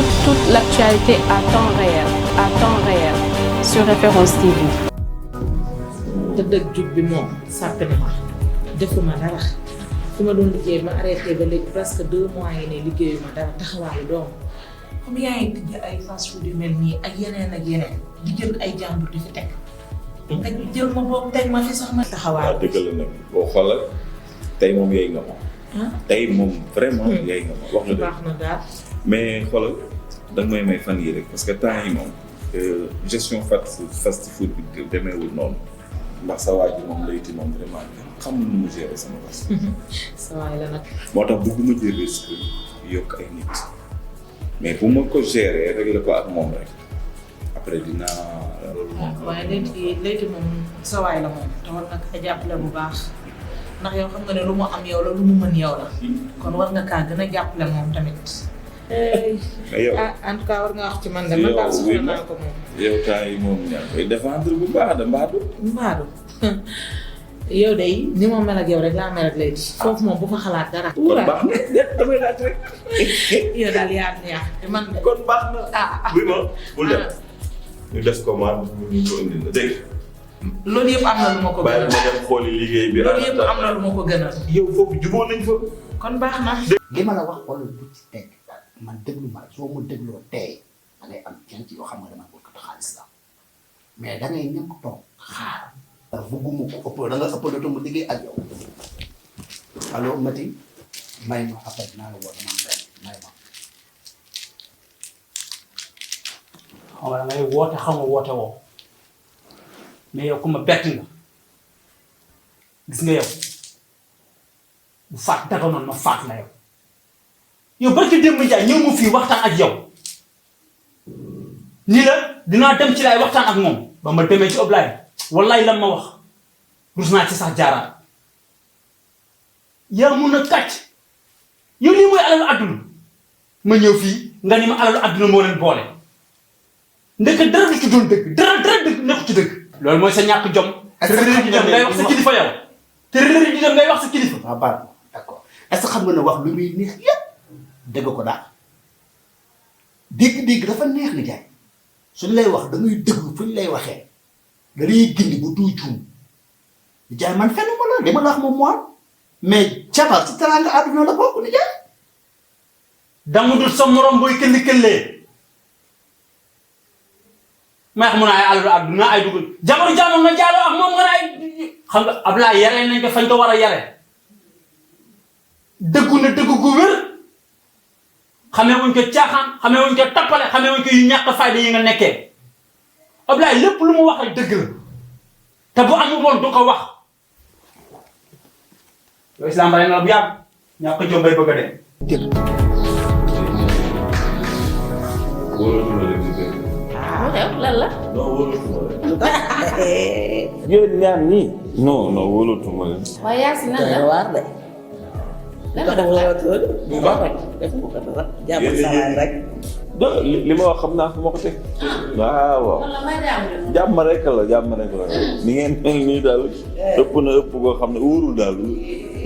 toute l'actualité à temps réel sur Référence TV. tëdd ak jug bi moom sàpp na ma defuma dara fi ma doon liggéey ma arrêté ba léegi presque 2 mois yi ne liggéeyu ma dara taxawaayu doom comme yaa ngi tijji ay fast food yu mel nii ak yeneen di jël ay jàmbur di fi teg nga jël ma boobu teg ma fi sax ma taxawaayu. waaw dëgg la nag boo xoolal tey moom yey nga ma. tey moom vraiment yey nga ma wax nga dëgg. baax na daal mais xoolal danga may fan yii rek parce que temps yi moom gestion fast food bi demeewul noonu ndax sa waa ji moom layti moom vraiment xam nu mu gérer sama bas. sa waay la nag. moo tax bëgguma jël risque yokk ay nit mais bu ma ko gérer régler ko ak moom rek après dinaa loolu moom. waaye léegi moom sa waay la moom te war nga kaa jàppale bu baax ndax yow xam nga ne lu mu am yow la lu mu mën yow la kon war nga kaa gën a jàppale moom tamit. mais yow en tout cas war nga wax ci man de man daal soxla naa ko moom. yow temps yi moom ñaa koy défendre bu baax de mbaadu. yow de ni ma mel ak yow rek laa mel ak léegi. foofu moom bu fa xalaat dara. kon baax na damay laaj rek. yow daal yaa neex te man de. kon baax na. bi ma bul dem. ñu def commande ñu ko indi la dégg. loolu yëpp am na lu ma ko gënal. bàyyi ma dem xooli liggéey bi. loolu yëpp am na lu ma ko gënal. yow foofu jubóo nañ fa. kon baax na. li ma la wax wala bu ci teg man déglu ma soo ma dégloo tey da ngay am cent yoo xam nga dama bëgg xaalis la mais da ngay ñëpp toog xaar. ndax bëgguma ko ëpp da nga ëpp dootoo mu liggéey ak yow allo Mati may ma après naa la woo dama may ma. xam nga da ngay woote xam nga woote woo mais yow ku ma bett nga gis nga yow bu faat daga noonu ma faat la yow. yow barki démb Ndiaye ñëw mu fii waxtaan ak yow nii la dinaa dem ci laay waxtaan ak moom ba ma demee ci oblaay wallaay lan ma wax rus naa ci sax jaaraat yaa mun a kàcc yow lii mooy alalu àdduna ma ñëw fii nga ni ma alalu àdduna moo leen boole ndeke dara du ci doon dëgg dara dëgg nekku ci dëgg loolu mooy sa ñàkk jom te réer di dem ngay wax sa kilifa yow te réer di dem ngay wax sa kilifa. waaw baax d'accord est-ce que xam nga ne wax lu muy neex yépp dégg ko daal dégg-dégg dafa neex ni jaay suñ lay wax da ngay dëgg fu ñu lay waxee da ngay gindi bu tuuti cuum ni jaay man fenn ma la li ma la wax moom mooy mais cabar si teraanga àdduna la bokk ni jaay. danga dul sa morom booy këlli-këllee may xam mun ay alalu àdduna ay dugg jamono jàmm nga jaaloo ak moom nga ne ay xam nga Ablaye yaree nañ ko fañ ko war a yare dëggu na dëggu gu wér xamee wuñ ko caaxaan xamee wuñ ko tappale xamee wuñ ko yu ñàkk fayda yi nga nekkee Ablaye lépp lu mu wax rek dëgg la te bu amul woon du ko wax yow islam bare na la bu yàgg ñàkk jom bay bëgg a dem wóolatuma leen di dégg. lan la. non wóolatuma leen. yéen ñaar ñii. non wóolatuma leen. waaye Yacine nan la. waar de. lan la dafa la bu baax def nga ko dara jàpp salaam rek. li ma wax xam naa fu ma ko teg. waaw. jàmm rek la. ni ngeen mel nii daal ëpp na ëpp koo xam ne wóorul daal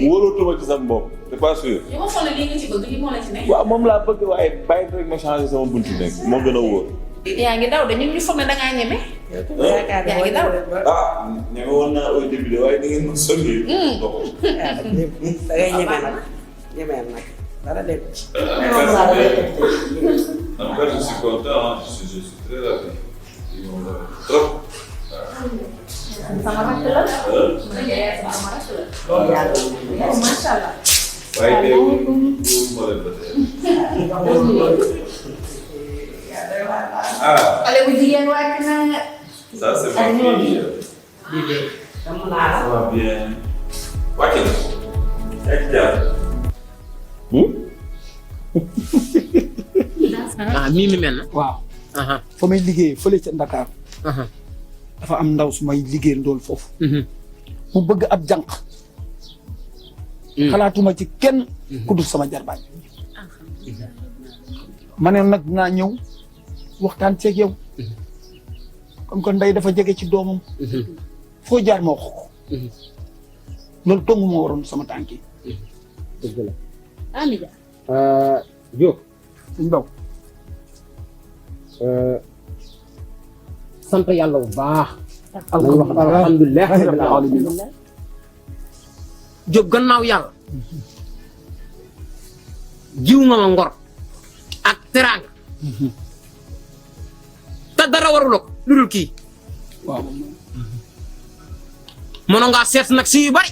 wóolatuma ci sama bopp c'est pas sûr. li ma xool lii nga ci bëgg li moo la ci nekk. waaw moom laa bëgg waaye bàyyi rek ma changé sama buntu nekk moo gën a wóor. yaa ngi daw de ñun ñu foog ne da ngaa ñeme. yaakaar yaa ngi daw de. ñeme woon naa au début de waaye da ngeen ma sonné. da ngay ñeme nag dara dégg. En fait, je suis content, je suis très ravi. Ils m'ont trop. sama rakk la. mu ne yaay sama rakk la. macha allah. waaye tey wóoruma leen ba tey. Ah, xale bu jigéen wàcc na. ça c'est ma fille. Ça va bien. wàcc na. ak jaar. mii mi mel na. waaw. fa may liggéeyee fële ca Ndakaar. dafa am ndaw su may liggéey ndool foofu. mu bëgg ab jànq. xalaatuma ci kenn ku dul sama jarbaat. ma ne nag dinaa ñëw waxtaan ceeg yow. comme que ndey dafa jege ci doomam. foo jaar ma wax ko. loolu dong moo waroon sama tànk yi. dëgg la. Amidia. Diop. suñ baw sant yàlla bu baax. nañ wax alhamdulilah rabbil alamin. jóg gannaaw yàlla. jiw nga ma ngor ak teraanga. te dara waruloo ko lu dul kii. waaw. mënoon ngaa seet nag si yu bari.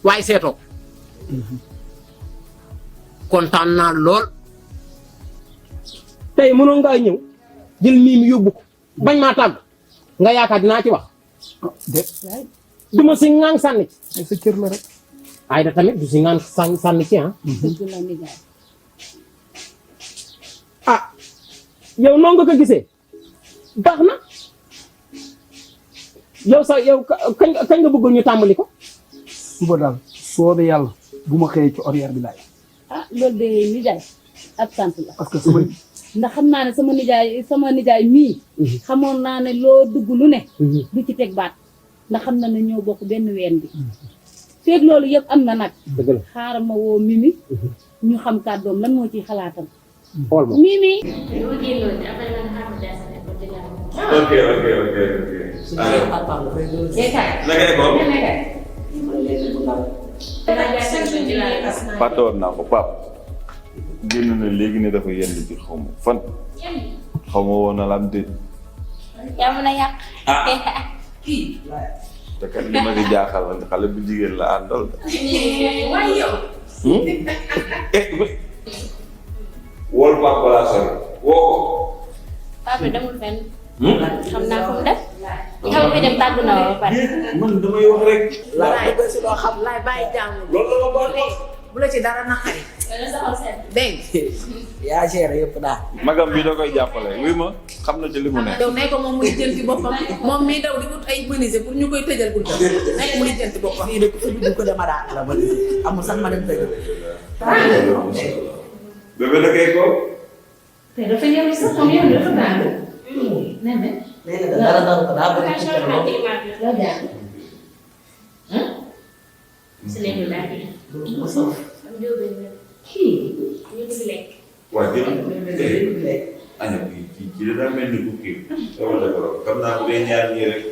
waaye seetoo. kontaan naa lool. tey mënoon ngaa ñëw jël mii mi yóbbu ko bañ maa tàgg nga yaakaar dinaa ci wax. déet. du ma si ŋaan sànni ci. ay sa cër la rek. ay da tamit du si ŋaan sànni ci ah. ah yow noonu nga ko gisee baax na yow sax yow kañ nga bëggoon ñu tàmbali ko. suba daal soobee yàlla bu ma xëyee ci horaire bi laay. ah loolu de nijaay ab sant la. parce que sama. ndax xam naa ne sama nijaay mii. xamoon naa ne loo dugg lu ne. du ci teg baat ndax xam na ne ñoo bokk benn ween bi. feeg loolu yëpp am na nag. dëgg la xaaral ma woo Mimi ñu xam kàddoom lan moo ciy xalaatam. xool ma Mimi. ok. fàtte woon naa ko Pape génn na léegi ne dafa yenn ci xaw ma fan xaw ma woon na la am déet. yaa mën a yàq. te kat li ma di jaaxal la xale bu jigéen la àndal. waaye yow. wol Pape balaa sori woo ko. Pape demul fenn. xam naa ko mu def. yow mi dem tàggu na ba pare. man damay wax rek. laay ba si loo xam laay bàyyi jàmm. loolu la ma baax. bu la ci dara naqari. dégg yaa géré yëpp daal. magam bi da koy jàppale wuy ma xam na ci li mu ne. daw nekk moom muy jënti boppam moom mii daw di wut ay menuisier pour ñu koy tëjal bunta nekk muy jënti boppam. fii de ku fi dugg ko dama daal la ma amul sax ma dem tëj. bébé da koy ko. te dafa ñëw sax moom yow dafa tàng. nee na. nee na dara dara ko daa bëgg ci kër lool. loo jàng. si léegi daal di. kii. ñu bëgg lekk. waa jërëjëf. aña kii daa mel ni ku kii. dama defar xam naa bu dee ñaar ñii rek.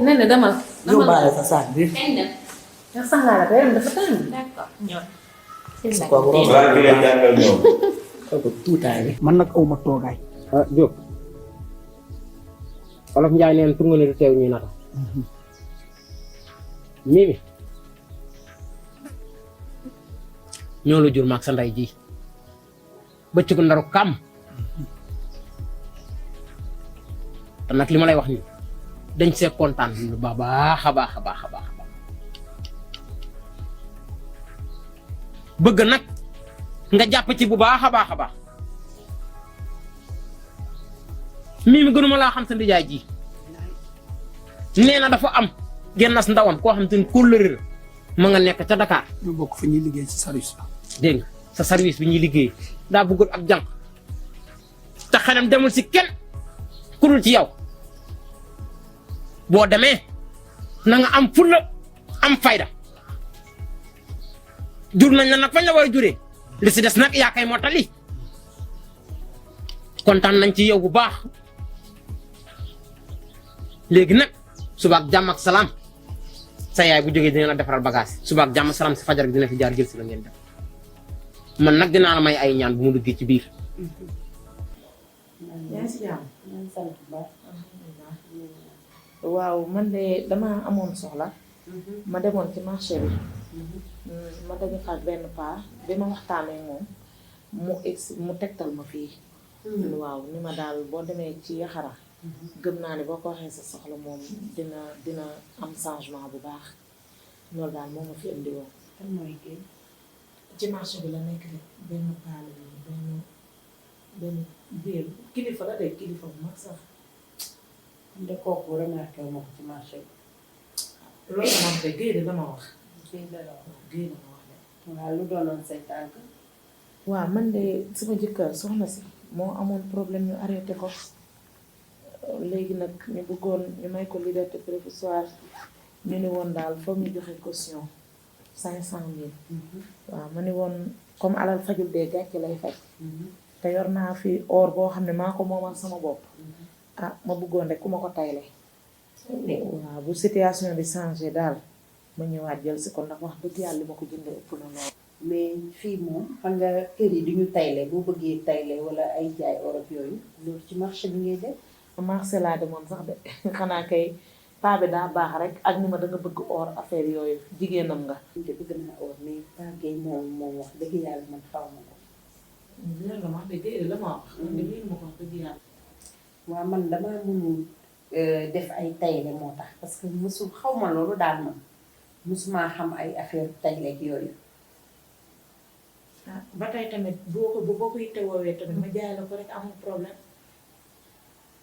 nee na demal. yóbbaale sa saak bi. ndax sangaara ko yaram dafa tàng. d'accord ñëw. balaa ngi leen jàngal ñoom. kooku tuutaay bi. man nag aw ma toogaay. ah Diop Olof Njaay neen tur nga ne du teew ñuy nata. Mimi ñoo la jur maag sa ndey ji bëccëgu ndaru kam te nag li ma lay wax nii dañ see kontaan lu baax a baax a baax a baax a baax bëgg nag nga jàpp ci bu baax a baax a baax Mimi gënuma laa xam sa ndijaay ji nee na dafa am gennas ndawam koo xam te ne kóllëre la ma nga nekk ca Dakar. ñu bokk fa ñuy liggéey ci service ba. dégg nga sa service bi ñuy liggéey daa bëggul ak jànq te xelam demul si kenn ku dul ci yow boo demee na nga am fulla am fayda jur nañ la nag fañ la war a juree li si des nag yaa koy mottali kontaan nañ ci yow bu baax léegi nag suba ak jàmm ak salaam sa yaay bu jógee dina la defaral bagage suba ak jàmm salaam si fajar bi dina fi jaar jël si la ngeen def man nag dinaa la may ay ñaan bu mu duggee ci biir. yaa ngi si jàmm. waaw man de dama amoon soxla. ma demoon ci marché bi. ma dañu faat benn paa bi ma waxtaanee moom mu tegtal ma fii. waaw ni ma daal boo demee ci Yaxara. gëm naa ne boo ko waxee sa soxla moom dina am changement bu baax loolu daal moo ma fi indi woon. ci marché bi la nekk rek benn paa la benn biir kilifa la de kilifa bu mag sax. de kooku remarqué wu ma ko ci marché bi. loolu la ma wax de Guèye de dama wax. Guèye de la wax. Guèye dama wax de. waaw lu doonoon say tànk. waaw man de sama jëkkër soxna si moo amoon problème ñu arrêté ko. léegi nag ñu bëggoon ñu may ko liberté provisoire ñu ni woon daal foog ñu joxe caution 500 000. waaw ma ni woon comme alal fajul dee gàcce lay faj te yor naa fi or boo xam ne maa ko moomal sama bopp ah ma bëggoon rek ku ma ko tayle waaw bu situation bi changé daal ma ñëwaat jël si ko ndax wax dëgg yàlla li ma ko jëndee ëpp na lool. mais fii moom xam nga kër yi duñu tayle boo bëggee tayle wala ay jaay Europe yooyu loolu ci marché bi ngay def. marché laa demoon sax de xanaa kay paa bi daa baax rek ak ni ma da nga bëgg or affaire yooyu jigéenam nga. te bëgg naa or mais paa Guèye moom wax dëgg yàlla man xaw ma ko. loolu la ma wax dëgg la ma wax. man de lii ma ko wax dëgg yàlla. waaw man damaa mënul def ay tayle moo tax parce que mësul xaw ma loolu daal man mësuma xam ay affaire tayle ak yooyu. ah ba tey tamit boo koy teewoowee tamit ma jaay la ko rek amul problème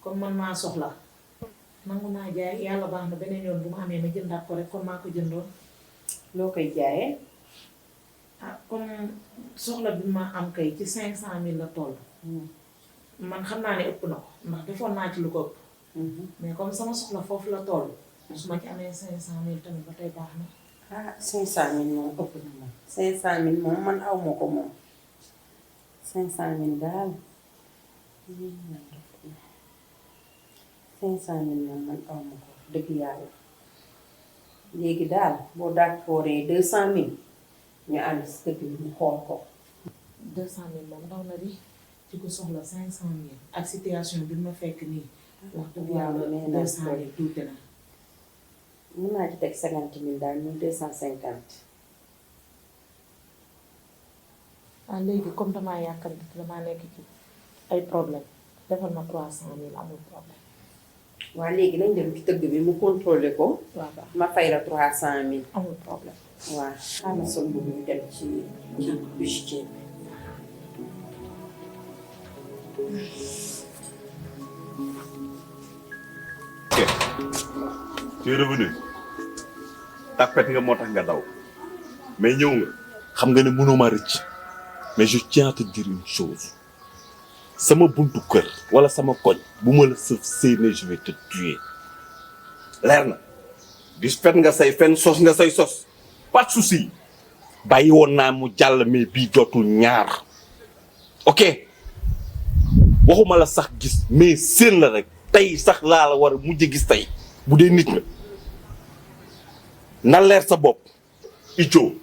comme man maa soxla nangu naa jaay yàlla baax na beneen yoon bu ma amee ma jëndaat ko rek comme maa ko jëndoon. loo koy jaayee. ah comme soxla bi ma am kay ci 500.000 la toll. man xam naa ne ëpp na ko ndax defoon naa ci lu ko ëpp. mais comme sama soxla foofu la toll. su ma ci amee 500.000 tamit ba tey baax na. ah 500.000 moom ëpp na moom 500.000 moom man aw ma ko moom 500.000 daal 500.000 moom man aw ma ko dëgg yàlla léegi daal boo d'accordee 200.000 ñu ànd si dëgg bi ñu xool ko. 200.000 moom ndaw na di ci ko soxla 500.000 ak situation bi ma fekk nii. wax dëgg yàlla 200.000 tuuti na. mën naa ci teg 50.000 daal muy 250. ah léegi comme damaa yàkkamti damaa nekk ci ay problème defal ma 300.000 amul problème. waa léegi nañ dem ci tëgg bi mu contrôlé ko. waaw baax ma fay la 300.000. amul problème. waaw xaaral sol bu ñu dem ci bijoutier bi. ok tu es revenu tapet nga moo tax nga daw mais ñëw nga xam nga ne mënoo ma rëcc mais je tiens à te dire une chose sama buntu kër wala sama koñ bu ma la sëf séenee je vais te tuer leer na bis fet nga say fen sos nga say sos pas de souci bàyyi woon naa mu jàll mais bii dootul ñaar ok waxuma la sax gis mais seen la rek tey sax laa la war a mujj gis tey bu dee nit nga na leer sa bopp Ithio